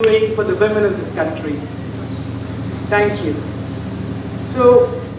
doing for the women of this country. Thank you. So,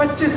25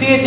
CAJ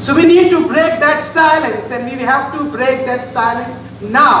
So we need to break that silence and we have to break that silence now.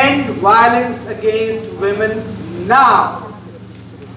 End Violence Against Women Now.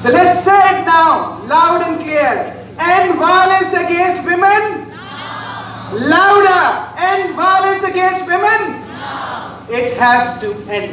So let's say it now, loud and clear. End violence against women. Louder. End violence against women. It has to end.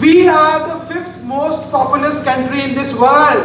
We are the 5th most populous country in this world.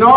9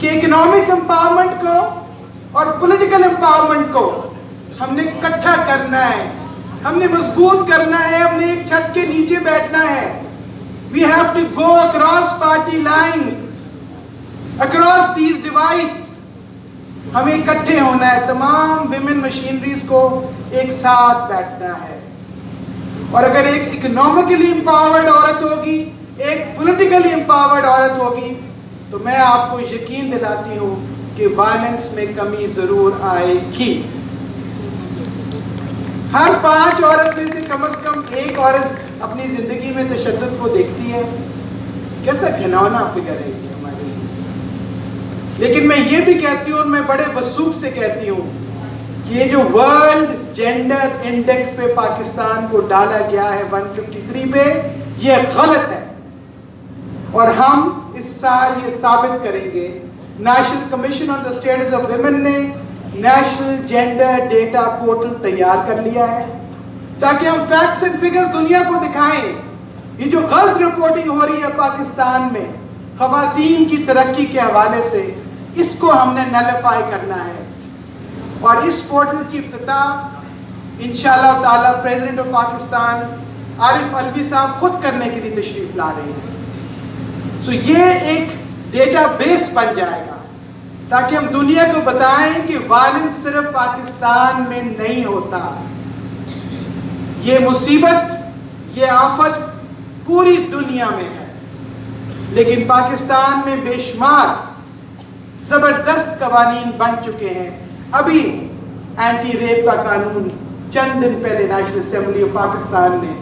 کہ economic empowerment کو اور political empowerment کو ہم نے اکٹھا کرنا ہے، ہم نے مضبوط کرنا ہے، ہم نے ایک چھت کے نیچے بیٹھنا ہے. We have to go across party lines, across these divides. ہمیں اکٹھے ہونا ہے، تمام ویمن مشینریز کو ایک ساتھ بیٹھنا ہے. اور اگر ایک اکنامکلی امپاورڈ عورت ہوگی، ایک پولیٹیکلی امپاورڈ عورت ہوگی، تو میں آپ کو یقین دلاتی ہوں کہ وائلنس میں کمی ضرور آئے گی. ہر 5 عورت میں سے کم از کم ایک عورت اپنی زندگی میں تشدد کو دیکھتی ہے. کیسا گھناؤنا فگر ہے یہ ہمارے لیے. لیکن میں یہ بھی کہتی ہوں اور میں بڑے وثوق سے کہتی ہوں کہ یہ جو ورلڈ جینڈر انڈیکس پہ پاکستان کو ڈالا گیا ہے 153 پہ، یہ غلط ہے. اور ہم اس سال یہ ثابت کریں گے. National commission on the status of women نے نیشنل جینڈر ڈیٹا پورٹل تیار کر لیا ہے تاکہ ہم فیکٹس اینڈ فگرز دنیا کو دکھائیں. یہ جو غلط رپورٹنگ ہو رہی ہے پاکستان میں خواتین کی ترقی کے حوالے سے، اس کو ہم نے نلیفائی کرنا ہے. اور اس پورٹل کی افتتاح انشاءاللہ تعالی پریزیڈنٹ آف پاکستان عارف علوی صاحب خود کرنے کے لیے تشریف لا رہے ہیں. سو یہ ایک ڈیٹا بیس بن جائے گا تاکہ ہم دنیا کو بتائیں کہ وائلنس صرف پاکستان میں نہیں ہوتا. یہ مصیبت، یہ آفت پوری دنیا میں ہے، لیکن پاکستان میں بے شمار زبردست قوانین بن چکے ہیں. ابھی اینٹی ریپ کا قانون چند دن پہلے نیشنل اسمبلی آف پاکستان نے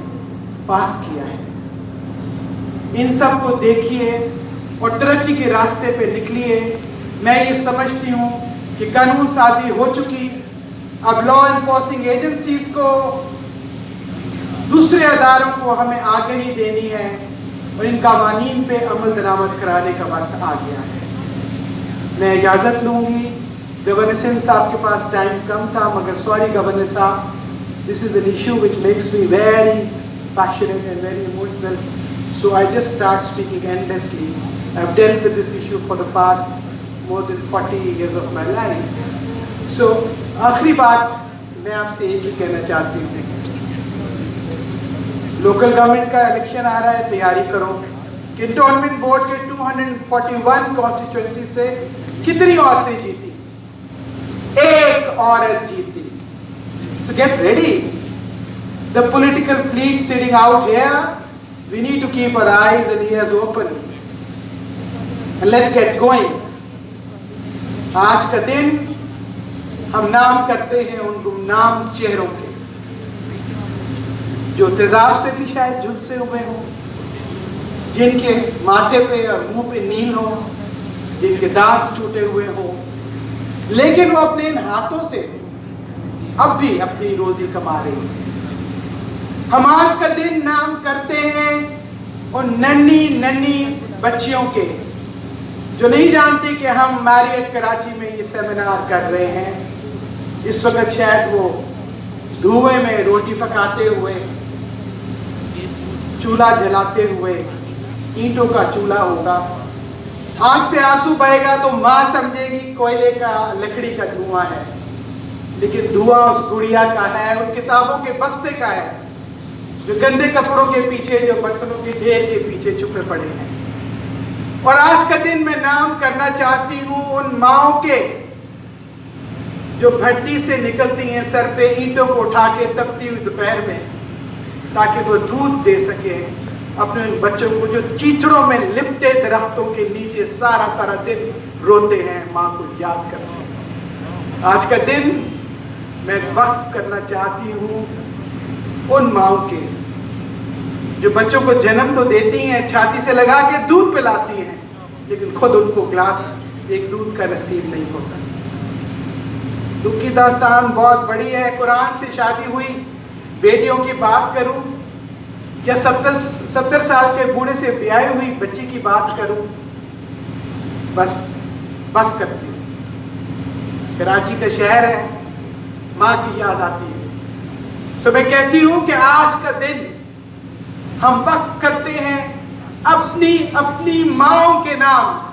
پاس کیا ہے. ان سب کو دیکھیے اور ترقی کے راستے پہ نکلیے. میں یہ سمجھتی ہوں کہ قانون سازی ہو چکی، اب لا انفورسنگ ایجنسیز کو، دوسرے اداروں کو ہمیں آگہی دینی ہے اور ان قوانین پہ عمل درآمد کرانے کا وقت آ گیا ہے. میں اجازت لوں گی. گورنر سندھ صاحب کے پاس ٹائم کم تھا، مگر سوری گورنر صاحب، this is an issue which makes me very passionate and very emotional. So I just start speaking endlessly. I've dealt with this issue for the past more than 40 years of my life. So آخری بات میں آپ سے ایک ہی کہنا چاہتی ہوں، local government کا الیکشن آ رہا ہے، تیاری کرو. کنٹونمنٹ بورڈ کے 241 کانسٹیچوئنسی سے کتنی عورتیں جیتی؟ ایک عورت جیتی. So get ready. The political fleet sitting out here, we need to keep our eyes and ears open. And let's get going. آج کا دن ہم نام کرتے ہیں ان گمنام چہروں کے جو تیزاب سے بھی شاید جھلسے ہوئے ہوں، جن کے ماتھے پہ اور منہ پہ نیل ہو، جن کے دانت ٹوٹے ہوئے ہوں، لیکن وہ اپنے ان ہاتھوں سے اب بھی اپنی روزی کما رہے ہیں. ہم آج کا دن نام کرتے ہیں ان ننھی ننھی بچیوں کے جو نہیں جانتی کہ ہم میریٹ کراچی میں یہ سیمینار کر رہے ہیں. اس وقت شاید وہ دھوئے میں روٹی پکاتے ہوئے، چولہا جلاتے ہوئے، اینٹوں کا چولہا ہوگا، آنکھ سے آنسو بہے گا تو ماں سمجھے گی کوئلے کا، لکڑی کا دھواں ہے، لیکن دھواں اس گڑیا کا ہے، ان کتابوں کے بستے کا ہے جو گندے کپڑوں کے پیچھے، جو برتنوں کے ڈھیر کے پیچھے چھپے پڑے ہیں. اور آج کا دن میں نام کرنا چاہتی ہوں ان ماؤں کے جو بھٹی سے نکلتی ہیں سر پہ اینٹوں کو اٹھا کے تپتی ہوئی دوپہر میں تاکہ وہ دودھ دے سکے اپنے ان بچوں کو جو چیچڑوں میں لپٹے درختوں کے نیچے سارا سارا دن روتے ہیں، ماں کو یاد کرتے ہیں. آج کا دن میں وقف کرنا چاہتی ہوں ان ماؤں کے جو بچوں کو جنم تو دیتی ہیں، چھاتی سے لگا کے دودھ پلاتی ہیں، لیکن خود ان کو گلاس ایک دودھ کا نصیب نہیں ہوتا. دکھ کی داستان بہت بڑی ہے. قرآن سے شادی ہوئی بیٹیوں کی بات کروں یا 70 سال کے بوڑھے سے بیاہی ہوئی بچی کی بات کروں، بس کرتی ہوں. کراچی کا شہر ہے، ماں کی یاد آتی ہے. سو میں کہتی ہوں کہ آج کا دن ہم وقف کرتے ہیں اپنی ماؤں کے نام.